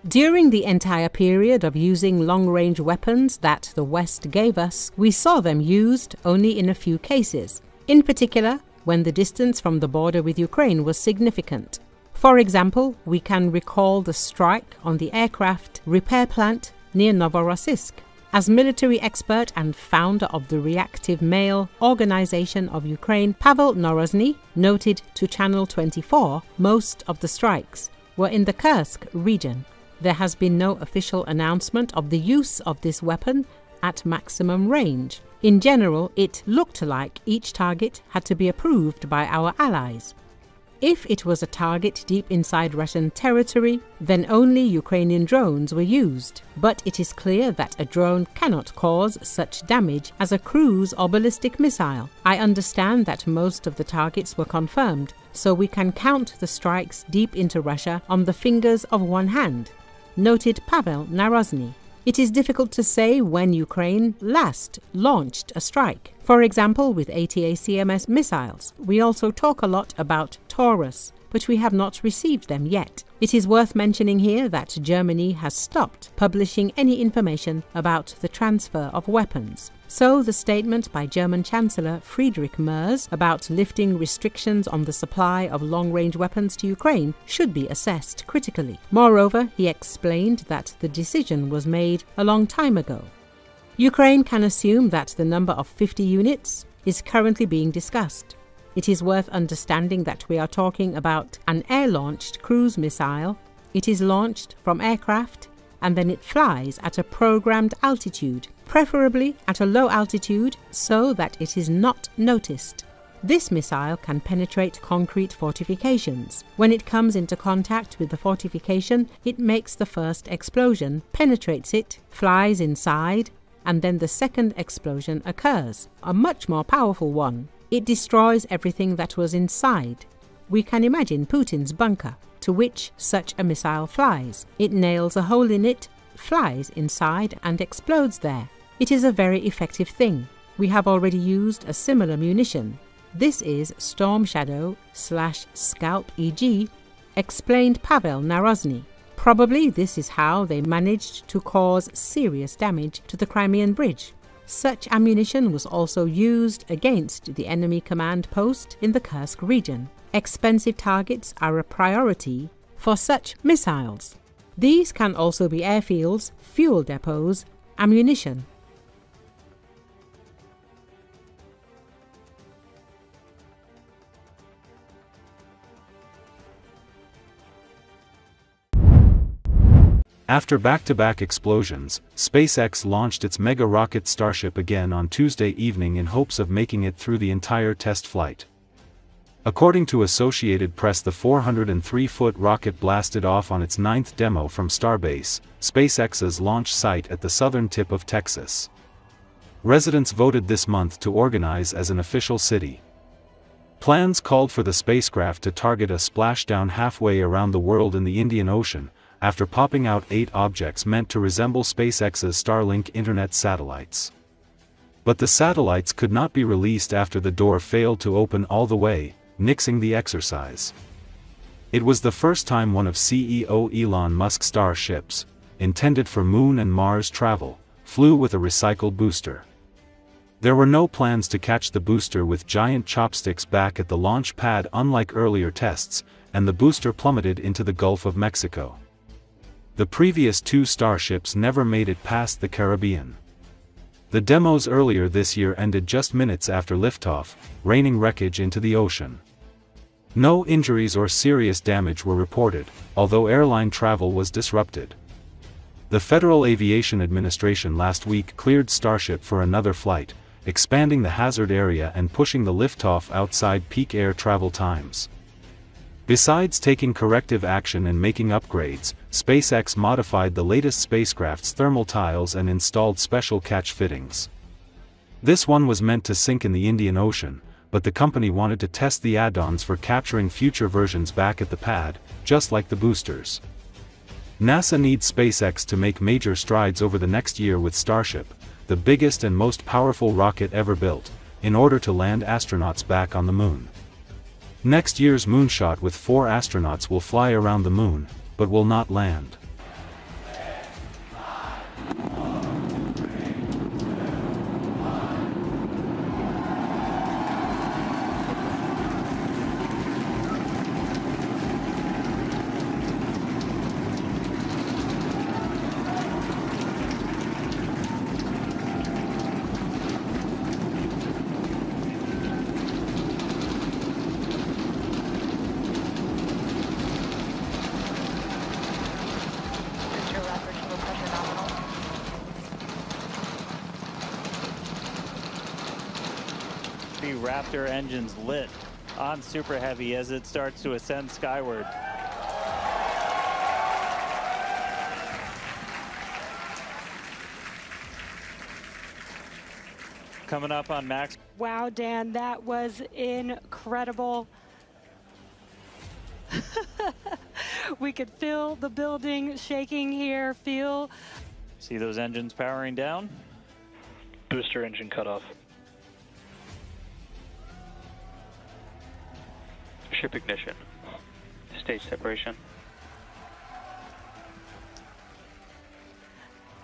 During the entire period of using long-range weapons that the West gave us, we saw them used only in a few cases, in particular when the distance from the border with Ukraine was significant. For example, we can recall the strike on the aircraft repair plant near Novorossiysk. As military expert and founder of the Reactive Mail organization of Ukraine, Pavel Narozhny noted to Channel 24, most of the strikes were in the Kursk region. There has been no official announcement of the use of this weapon at maximum range. In general, it looked like each target had to be approved by our allies. If it was a target deep inside Russian territory, then only Ukrainian drones were used. But it is clear that a drone cannot cause such damage as a cruise or ballistic missile. I understand that most of the targets were confirmed, so we can count the strikes deep into Russia on the fingers of one hand, noted Pavel Narozhny. It is difficult to say when Ukraine last launched a strike. For example, with ATACMS missiles. We also talk a lot about Taurus, but we have not received them yet. It is worth mentioning here that Germany has stopped publishing any information about the transfer of weapons. So the statement by German Chancellor Friedrich Merz about lifting restrictions on the supply of long-range weapons to Ukraine should be assessed critically. Moreover, he explained that the decision was made a long time ago. Ukraine can assume that the number of 50 units is currently being discussed. It is worth understanding that we are talking about an air-launched cruise missile. It is launched from aircraft and then it flies at a programmed altitude, preferably at a low altitude so that it is not noticed. This missile can penetrate concrete fortifications. When it comes into contact with the fortification, it makes the first explosion, penetrates it, flies inside, and then the second explosion occurs, a much more powerful one. It destroys everything that was inside. We can imagine Putin's bunker, to which such a missile flies. It nails a hole in it, flies inside and explodes there. It is a very effective thing. We have already used a similar munition. This is Storm Shadow/Scalp EG, explained Pavel Narozhny. Probably this is how they managed to cause serious damage to the Crimean Bridge. Such ammunition was also used against the enemy command post in the Kursk region. Expensive targets are a priority for such missiles. These can also be airfields, fuel depots, ammunition. After back-to-back explosions, SpaceX launched its mega rocket Starship again on Tuesday evening in hopes of making it through the entire test flight. According to Associated Press, the 403-foot rocket blasted off on its 9th demo from Starbase, SpaceX's launch site at the southern tip of Texas. Residents voted this month to organize as an official city. Plans called for the spacecraft to target a splashdown halfway around the world in the Indian Ocean, after popping out 8 objects meant to resemble SpaceX's Starlink internet satellites. But the satellites could not be released after the door failed to open all the way, nixing the exercise. It was the first time one of CEO Elon Musk's Starships, intended for Moon and Mars travel, flew with a recycled booster. There were no plans to catch the booster with giant chopsticks back at the launch pad, unlike earlier tests, and the booster plummeted into the Gulf of Mexico. The previous 2 Starships never made it past the Caribbean. The demos earlier this year ended just minutes after liftoff, raining wreckage into the ocean. No injuries or serious damage were reported, although airline travel was disrupted. The Federal Aviation Administration last week cleared Starship for another flight, expanding the hazard area and pushing the liftoff outside peak air travel times. Besides taking corrective action and making upgrades, SpaceX modified the latest spacecraft's thermal tiles and installed special catch fittings. This one was meant to sink in the Indian Ocean, but the company wanted to test the add-ons for capturing future versions back at the pad, just like the boosters. NASA needs SpaceX to make major strides over the next year with Starship, the biggest and most powerful rocket ever built, in order to land astronauts back on the Moon. Next year's moonshot with 4 astronauts will fly around the Moon, but will not land. Raptor engines lit on Super Heavy as it starts to ascend skyward. Coming up on Max. Wow, Dan, that was incredible. We could feel the building shaking here, See those engines powering down? Booster engine cut off. Ship ignition. Stage separation.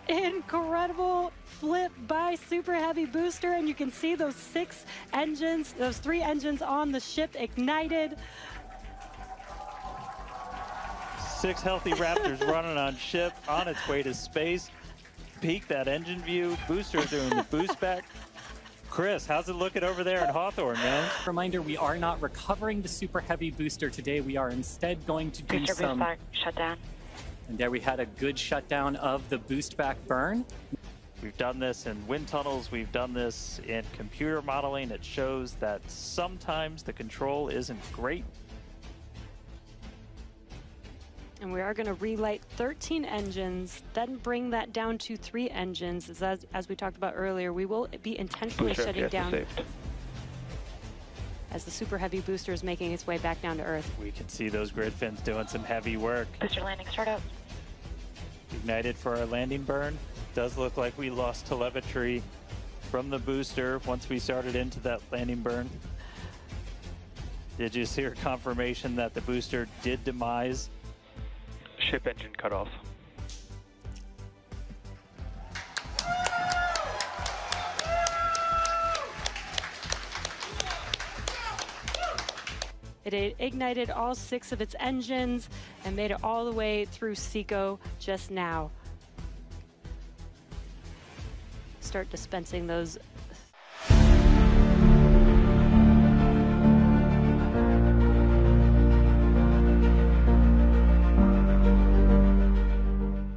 Incredible flip by Super Heavy booster, and you can see those 6 engines, those 3 engines on the ship ignited. 6 healthy Raptors running on ship, on its way to space. Peek that engine view. Booster doing the boost back. Chris, how's it looking over there in Hawthorne, man? Reminder, we are not recovering the Super Heavy booster today. We are instead going to do some... shutdown. And there we had a good shutdown of the boost back burn. We've done this in wind tunnels. We've done this in computer modeling. It shows that sometimes the control isn't great. And we are going to relight 13 engines, then bring that down to 3 engines. As we talked about earlier, we will be intentionally shutting down as the Super Heavy booster is making its way back down to Earth. We can see those grid fins doing some heavy work. Booster landing, start up. Ignited for our landing burn. Does look like we lost telemetry from the booster once we started into that landing burn. Did you see confirmation that the booster did demise? Ship engine cut off. It ignited all 6 of its engines and made it all the way through SECO just now. Start dispensing those